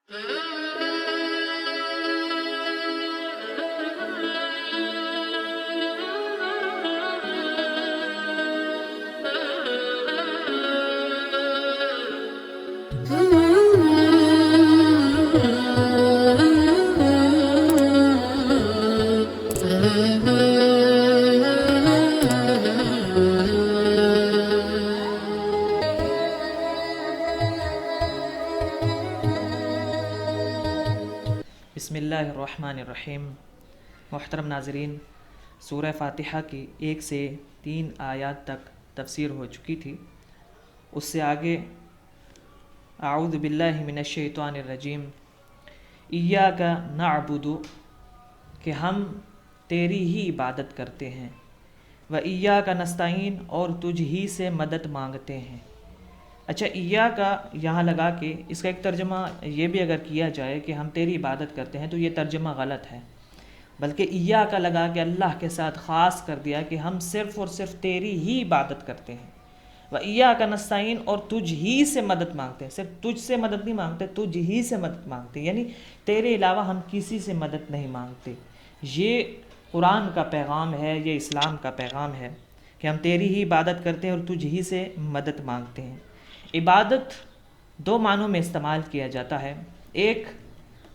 بسم اللہ الرحمن الرحیم۔ محترم ناظرین، سورہ فاتحہ کی 1 سے 3 آیات تک تفسیر ہو چکی تھی۔ اس سے آگے اعوذ باللہ من الشیطان الرجیم، ایاک نعبد، کہ ہم تیری ہی عبادت کرتے ہیں، و ایاک نستعین، اور تجھ ہی سے مدد مانگتے ہیں۔ اچھا، ایاک یہاں لگا کے اس کا ایک ترجمہ یہ بھی اگر کیا جائے کہ ہم تیری عبادت کرتے ہیں تو یہ ترجمہ غلط ہے، بلکہ ایاک لگا کے اللہ کے ساتھ خاص کر دیا کہ ہم صرف اور صرف تیری ہی عبادت کرتے ہیں۔ و ایاک نستعین، اور تجھ ہی سے مدد مانگتے ہیں، صرف تجھ سے مدد نہیں مانگتے، تجھ ہی سے مدد مانگتے ہیں، یعنی تیرے علاوہ ہم کسی سے مدد نہیں مانگتے۔ یہ قرآن کا پیغام ہے، یہ اسلام کا پیغام ہے کہ ہم تیری ہی عبادت کرتے ہیں اور تجھ ہی سے مدد مانگتے ہیں۔ عبادت 2 معنوں میں استعمال کیا جاتا ہے، ایک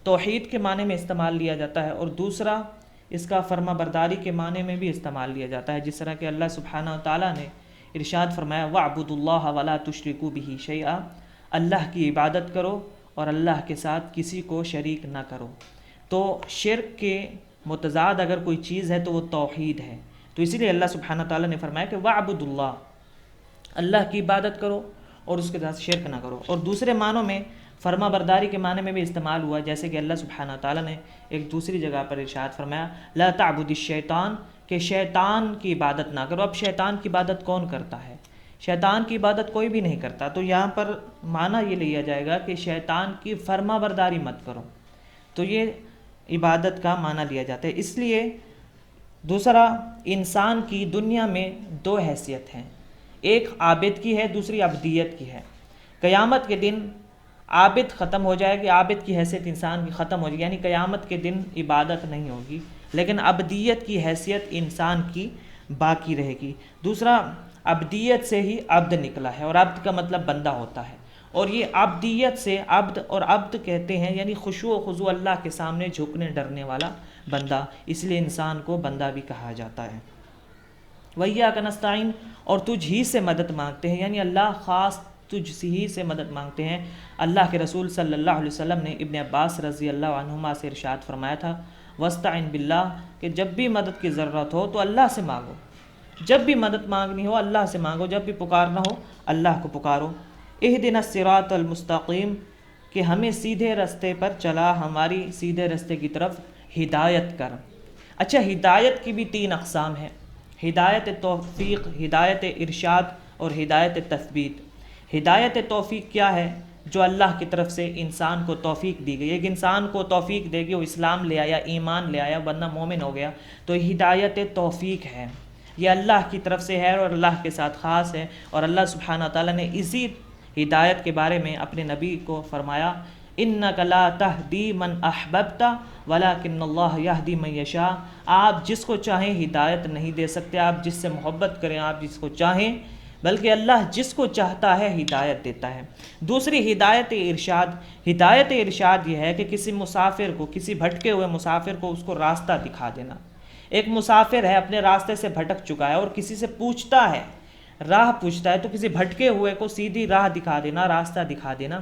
توحید کے معنی میں استعمال لیا جاتا ہے، اور دوسرا اس کا فرما برداری کے معنی میں بھی استعمال لیا جاتا ہے، جس طرح کہ اللہ سبحانہ وتعالیٰ نے ارشاد فرمایا وَاعْبُدُوا اللَّهَ وَلَا تُشْرِكُوا بِهِ شَيْئًا، اللہ کی عبادت کرو اور اللہ کے ساتھ کسی کو شریک نہ کرو۔ تو شرک کے متضاد اگر کوئی چیز ہے تو وہ توحید ہے، تو اسی لیے اللہ سبحانہ وتعالیٰ نے فرمایا کہ وَاعْبُدُوا اللَّهَ، اللہ کی عبادت کرو اور اس کے ساتھ شرک نہ کرو۔ اور دوسرے معنوں میں فرما برداری کے معنی میں بھی استعمال ہوا، جیسے کہ اللہ سبحانہ وتعالیٰ نے ایک دوسری جگہ پر ارشاد فرمایا لا تعبد الشیطان، کہ شیطان کی عبادت نہ کرو۔ اب شیطان کی عبادت کون کرتا ہے؟ شیطان کی عبادت کوئی بھی نہیں کرتا، تو یہاں پر معنی یہ لیا جائے گا کہ شیطان کی فرما برداری مت کرو، تو یہ عبادت کا معنی لیا جاتا ہے۔ اس لیے دوسرا، انسان کی دنیا میں 2 حیثیت ہیں، ایک عابد کی ہے، دوسری عبدیت کی ہے۔ قیامت کے دن عابد ختم ہو جائے گی، عابد کی حیثیت انسان کی ختم ہو جائے گی، یعنی قیامت کے دن عبادت نہیں ہوگی، لیکن عبدیت کی حیثیت انسان کی باقی رہے گی۔ دوسرا، عبدیت سے ہی عبد نکلا ہے، اور عبد کا مطلب بندہ ہوتا ہے، اور یہ عبدیت سے عبد، اور عبد کہتے ہیں یعنی خشوع و خضوع، اللہ کے سامنے جھکنے ڈرنے والا بندہ، اس لیے انسان کو بندہ بھی کہا جاتا ہے۔ وَإِيَّاكَ نَسْتَعِينُ، اور تجھ ہی سے مدد مانگتے ہیں، یعنی اللہ خاص تجھ ہی سے مدد مانگتے ہیں۔ اللہ کے رسول صلی اللہ علیہ وسلم نے ابن عباس رضی اللہ عنہما سے ارشاد فرمایا تھا وَاسْتَعِن بِاللَّهِ، کہ جب بھی مدد کی ضرورت ہو تو اللہ سے مانگو، جب بھی مدد مانگنی ہو اللہ سے مانگو، جب بھی پکارنا ہو اللہ کو پکارو۔ اهْدِنَا الصِّرَاطَ الْمُسْتَقِيمَ، کہ ہمیں سیدھے رستے پر چلا، ہماری سیدھے رستے کی طرف ہدایت کر۔ اچھا، ہدایت کی بھی 3 اقسام ہیں، ہدایت توفیق، ہدایت ارشاد، اور ہدایت تثبیت۔ ہدایت توفیق کیا ہے؟ جو اللہ کی طرف سے انسان کو توفیق دی گئی، ایک انسان کو توفیق دے گی، وہ اسلام لے آیا، ایمان لے آیا، بندہ مومن ہو گیا، تو ہدایت توفیق ہے، یہ اللہ کی طرف سے ہے اور اللہ کے ساتھ خاص ہے۔ اور اللہ سبحانہ تعالیٰ نے اسی ہدایت کے بارے میں اپنے نبی کو فرمایا اِنَّكَ لَا تَهْدِي مَنْ أَحْبَبْتَ وَلَكِنَّ اللَّهَ يَهْدِي مَن يَشَاءُ، آپ جس کو چاہیں ہدایت نہیں دے سکتے، آپ جس سے محبت کریں، آپ جس کو چاہیں، بلکہ اللہ جس کو چاہتا ہے ہدایت دیتا ہے۔ دوسری ہدایت ارشاد، ہدایت ارشاد یہ ہے کہ کسی مسافر کو، کسی بھٹکے ہوئے مسافر کو اس کو راستہ دکھا دینا۔ ایک مسافر ہے، اپنے راستے سے بھٹک چکا ہے اور کسی سے پوچھتا ہے، راہ پوچھتا ہے، تو کسی بھٹکے ہوئے کو سیدھی راہ دکھا دینا، راستہ دکھا دینا،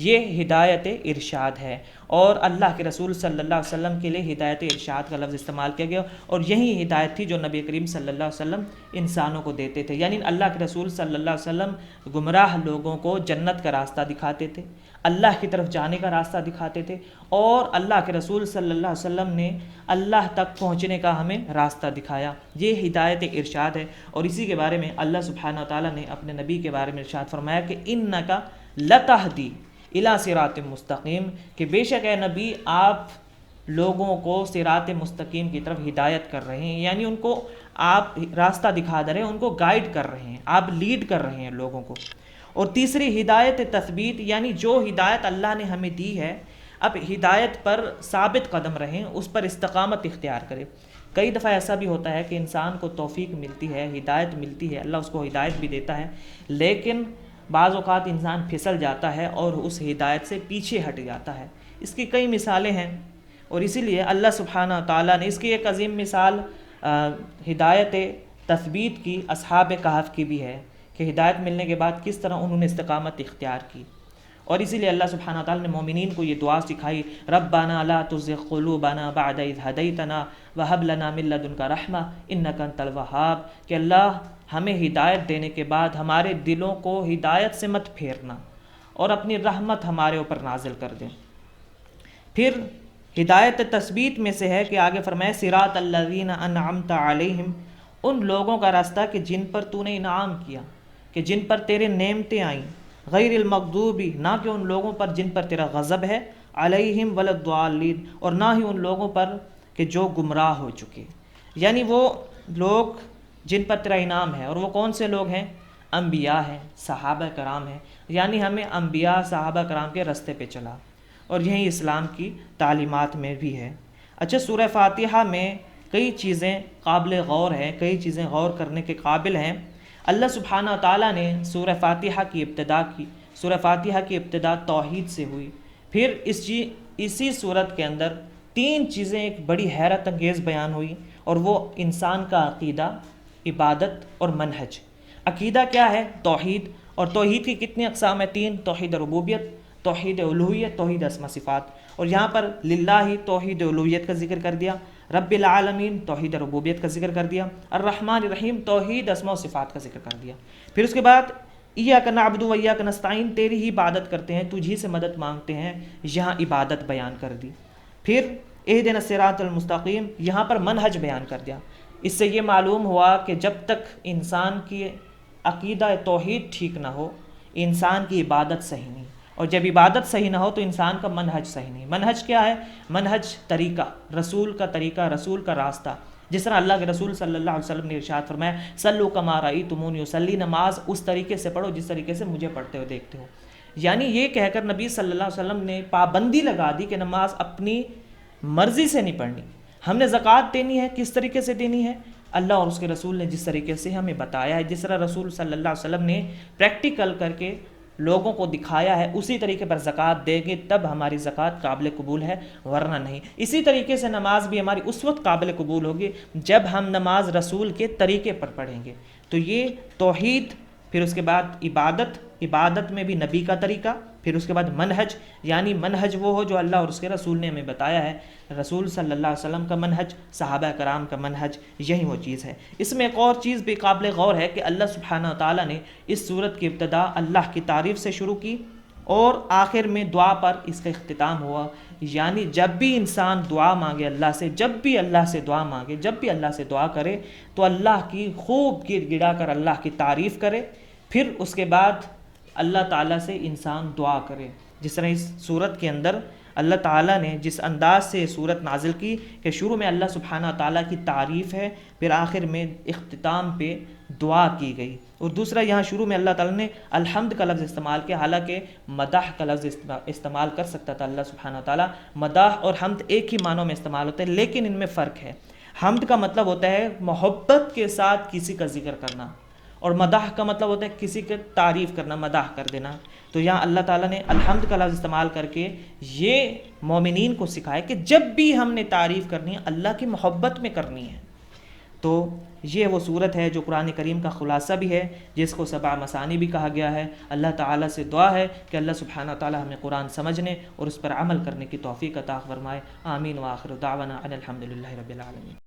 یہ ہدایت ارشاد ہے۔ اور اللہ کے رسول صلی اللہ علیہ وسلم کے لیے ہدایت ارشاد کا لفظ استعمال کیا گیا، اور یہی ہدایت تھی جو نبی کریم صلی اللہ علیہ وسلم انسانوں کو دیتے تھے، یعنی اللہ کے رسول صلی اللہ علیہ وسلم گمراہ لوگوں کو جنت کا راستہ دکھاتے تھے، اللہ کی طرف جانے کا راستہ دکھاتے تھے، اور اللہ کے رسول صلی اللہ علیہ وسلم نے اللہ تک پہنچنے کا ہمیں راستہ دکھایا، یہ ہدایت ارشاد ہے۔ اور اسی کے بارے میں اللہ سبحانہ وتعالیٰ نے اپنے نبی کے بارے میں ارشاد فرمایا کہ اِنَّكَ لَتَهْدِي إِلَىٰ صِرَاطٍ مُسْتَقِيمٍ، کہ بے شک اے نبی آپ لوگوں کو صراط مستقیم کی طرف ہدایت کر رہے ہیں، یعنی ان کو آپ راستہ دکھا دے رہے ہیں، ان کو گائیڈ کر رہے ہیں، آپ لیڈ کر رہے ہیں لوگوں کو۔ اور تیسری ہدایت تثبیت، یعنی جو ہدایت اللہ نے ہمیں دی ہے، اب ہدایت پر ثابت قدم رہیں، اس پر استقامت اختیار کریں۔ کئی دفعہ ایسا بھی ہوتا ہے کہ انسان کو توفیق ملتی ہے، ہدایت ملتی ہے، اللہ اس کو ہدایت بھی دیتا ہے، لیکن بعض اوقات انسان پھسل جاتا ہے اور اس ہدایت سے پیچھے ہٹ جاتا ہے۔ اس کی کئی مثالیں ہیں، اور اسی لیے اللہ سبحانہ تعالیٰ نے اس کی ایک عظیم مثال ہدایت تثبیت کی اصحاب کہف کی بھی ہے، کہ ہدایت ملنے کے بعد کس طرح انہوں نے استقامت اختیار کی۔ اور اسی لیے اللہ سبحانہ تعالیٰ نے مومنین کو یہ دعا سکھائی، ربنا لا تزغ قلوبنا بعد اذ ہدیتنا وہب لنا من لدنک رحمہ انک انت الوہاب، کہ اللہ ہمیں ہدایت دینے کے بعد ہمارے دلوں کو ہدایت سے مت پھیرنا، اور اپنی رحمت ہمارے اوپر نازل کر دیں۔ پھر ہدایت تثبیت میں سے ہے کہ آگے فرمائے صراط الذین انعمت علیہم، ان لوگوں کا راستہ کہ جن پر تو نے انعام کیا، کہ جن پر تیرے نعمتیں آئیں، غیر المغضوبی، نہ کہ ان لوگوں پر جن پر تیرا غضب ہے، علیہم ولا الضالین، اور نہ ہی ان لوگوں پر کہ جو گمراہ ہو چکے۔ یعنی وہ لوگ جن پر تیرا انعام ہے، اور وہ کون سے لوگ ہیں؟ انبیاء ہیں، صحابہ کرام ہیں، یعنی ہمیں انبیاء صحابہ کرام کے رستے پہ چلا، اور یہی اسلام کی تعلیمات میں بھی ہے۔ اچھا، سورہ فاتحہ میں کئی چیزیں قابل غور ہیں، کئی چیزیں غور کرنے کے قابل ہیں۔ اللہ سبحانہ تعالیٰ نے سورہ فاتحہ کی ابتدا کی، سورہ فاتحہ کی ابتدا توحید سے ہوئی۔ پھر اسی صورت کے اندر 3 چیزیں ایک بڑی حیرت انگیز بیان ہوئی، اور وہ انسان کا عقیدہ، عبادت اور منہج۔ عقیدہ کیا ہے؟ توحید، اور توحید کی کتنی اقسام ہیں؟ 3، توحید ربوبیت، توحید الوہیت، توحید اسماء صفات۔ اور یہاں پر للہ توحید الوہیت کا ذکر کر دیا، رب العالمین توحید ربوبیت کا ذکر کر دیا، الرحمن الرحیم توحید اسماء و صفات کا ذکر کر دیا۔ پھر اس کے بعد ایاک نعبد و ایاک نستعین، تیری ہی عبادت کرتے ہیں، تجھی سے مدد مانگتے ہیں، یہاں عبادت بیان کر دی۔ پھر اہدنا الصراط المستقیم، یہاں پر منہج بیان کر دیا۔ اس سے یہ معلوم ہوا کہ جب تک انسان کی عقیدہ توحید ٹھیک نہ ہو، انسان کی عبادت صحیح نہیں، اور جب عبادت صحیح نہ ہو تو انسان کا منہج صحیح نہیں۔ منہج کیا ہے؟ منہج طریقہ، رسول کا طریقہ، رسول کا راستہ۔ جس طرح اللہ کے رسول صلی اللہ علیہ وسلم نے ارشاد فرمایا، صلوا کما رأیتمونی اصلی، نماز اس طریقے سے پڑھو جس طریقے سے مجھے پڑھتے ہوئے دیکھتے ہو۔ یعنی یہ کہہ کر نبی صلی اللہ علیہ وسلم نے پابندی لگا دی کہ نماز اپنی مرضی سے نہیں پڑھنی، ہم نے زکوٰۃ دینی ہے، کس طریقے سے دینی ہے؟ اللہ اور اس کے رسول نے جس طریقے سے ہمیں بتایا ہے، جس طرح رسول صلی اللہ علیہ وسلم نے پریکٹیکل کر کے لوگوں کو دکھایا ہے، اسی طریقے پر زکوٰۃ دیں گے تب ہماری زکوٰۃ قابل قبول ہے، ورنہ نہیں۔ اسی طریقے سے نماز بھی ہماری اس وقت قابل قبول ہوگی جب ہم نماز رسول کے طریقے پر پڑھیں گے۔ تو یہ توحید، پھر اس کے بعد عبادت، عبادت میں بھی نبی کا طریقہ، پھر اس کے بعد منہج، یعنی منہج وہ ہو جو اللہ اور اس کے رسول نے ہمیں بتایا ہے، رسول صلی اللہ علیہ وسلم کا منہج، صحابہ کرام کا منہج، یہی وہ چیز ہے۔ اس میں ایک اور چیز بھی قابل غور ہے کہ اللہ سبحانہ تعالیٰ نے اس سورت کی ابتدا اللہ کی تعریف سے شروع کی، اور آخر میں دعا پر اس کا اختتام ہوا۔ یعنی جب بھی انسان دعا مانگے اللہ سے، جب بھی اللہ سے دعا مانگے، جب بھی اللہ سے دعا کرے، تو اللہ کی خوب گر گڑا کر اللہ کی تعریف کرے، پھر اس کے بعد اللہ تعالیٰ سے انسان دعا کرے۔ جس طرح اس سورت کے اندر اللہ تعالیٰ نے جس انداز سے سورت نازل کی کہ شروع میں اللہ سبحانہ تعالیٰ کی تعریف ہے، پھر آخر میں اختتام پہ دعا کی گئی۔ اور دوسرا، یہاں شروع میں اللہ تعالیٰ نے الحمد کا لفظ استعمال کیا، حالانکہ مدح کا لفظ استعمال کر سکتا تھا اللہ سبحانہ تعالیٰ۔ مدح اور حمد ایک ہی معنوں میں استعمال ہوتے ہیں، لیکن ان میں فرق ہے۔ حمد کا مطلب ہوتا ہے محبت کے ساتھ کسی کا ذکر کرنا، اور مدح کا مطلب ہوتا ہے کسی کی تعریف کرنا، مدح کر دینا۔ تو یہاں اللہ تعالیٰ نے الحمد کا لفظ استعمال کر کے یہ مومنین کو سکھایا کہ جب بھی ہم نے تعریف کرنی ہے اللہ کی محبت میں کرنی ہے۔ تو یہ وہ صورت ہے جو قرآن کریم کا خلاصہ بھی ہے، جس کو 7 مثانی بھی کہا گیا ہے۔ اللہ تعالیٰ سے دعا ہے کہ اللہ سبحانہ تعالیٰ ہمیں قرآن سمجھنے اور اس پر عمل کرنے کی توفیق عطا فرمائے۔ آمین، وآخر دعوانا ان الحمد للہ رب العالمین۔